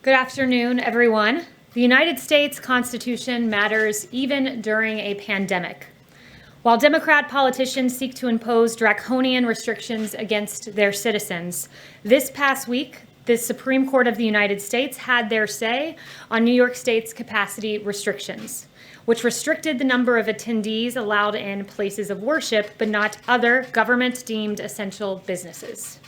Good afternoon, everyone. The United States Constitution matters even during a pandemic. While Democrat politicians seek to impose draconian restrictions against their citizens, this past week, the Supreme Court of the United States had their say on New York State's capacity restrictions, which restricted the number of attendees allowed in places of worship, but not other government-deemed essential businesses.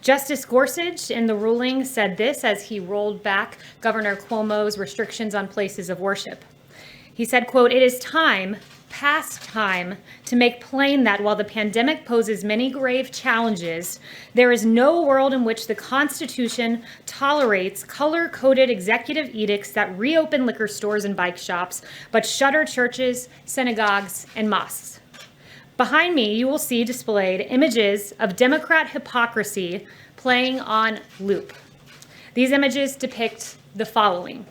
Justice Gorsuch in the ruling said this as he rolled back Governor Cuomo's restrictions on places of worship. He said, quote, "It is time, past time, to make plain that while the pandemic poses many grave challenges, there is no world in which the Constitution tolerates color-coded executive edicts that reopen liquor stores and bike shops, but shutter churches, synagogues, and mosques." Behind me, you will see displayed images of Democrat hypocrisy playing on loop. These images depict the following.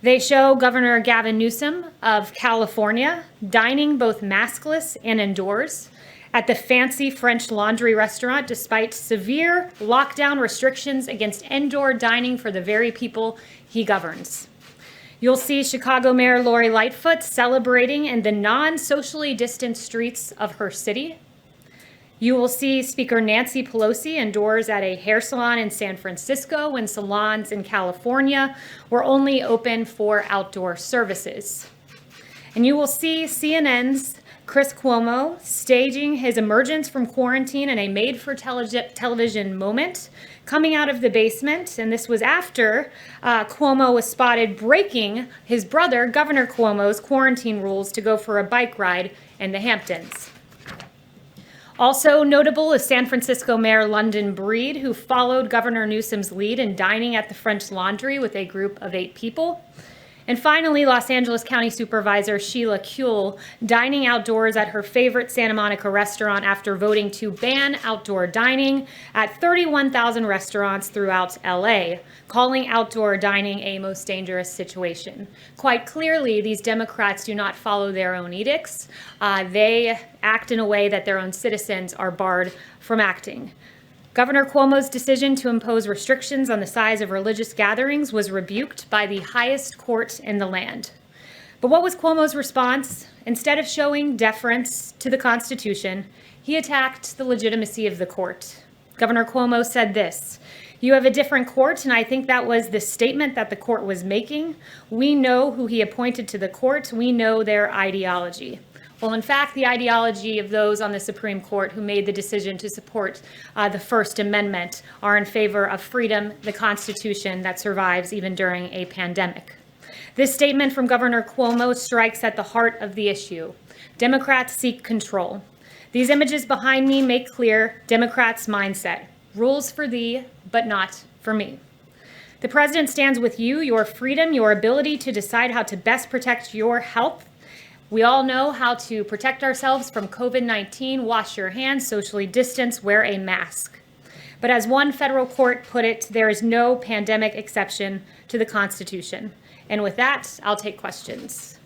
They show Governor Gavin Newsom of California dining both maskless and indoors at the fancy French Laundry restaurant despite severe lockdown restrictions against indoor dining for the very people he governs. You'll see Chicago Mayor Lori Lightfoot celebrating in the non-socially distant streets of her city. You will see Speaker Nancy Pelosi indoors at a hair salon in San Francisco when salons in California were only open for outdoor services. And you will see CNN's Chris Cuomo staging his emergence from quarantine in a made-for-television moment, coming out of the basement, and this was after Cuomo was spotted breaking his brother, Governor Cuomo's quarantine rules to go for a bike ride in the Hamptons. Also notable is San Francisco Mayor London Breed, who followed Governor Newsom's lead in dining at the French Laundry with a group of 8 people. And finally, Los Angeles County Supervisor Sheila Kuehl dining outdoors at her favorite Santa Monica restaurant after voting to ban outdoor dining at 31,000 restaurants throughout LA, calling outdoor dining a most dangerous situation. Quite clearly, these Democrats do not follow their own edicts. They act in a way that their own citizens are barred from acting. Governor Cuomo's decision to impose restrictions on the size of religious gatherings was rebuked by the highest court in the land. But what was Cuomo's response? Instead of showing deference to the Constitution, he attacked the legitimacy of the court. Governor Cuomo said this, "You have a different court, and I think that was the statement that the court was making. We know who he appointed to the court. We know their ideology." Well, in fact, the ideology of those on the Supreme Court who made the decision to support the First Amendment are in favor of freedom, the Constitution that survives even during a pandemic. This statement from Governor Cuomo strikes at the heart of the issue. Democrats seek control. These images behind me make clear Democrats' mindset. Rules for thee, but not for me. The president stands with you, your freedom, your ability to decide how to best protect your health. We all know how to protect ourselves from COVID-19, wash your hands, socially distance, wear a mask. But as one federal court put it, there is no pandemic exception to the Constitution. And with that, I'll take questions.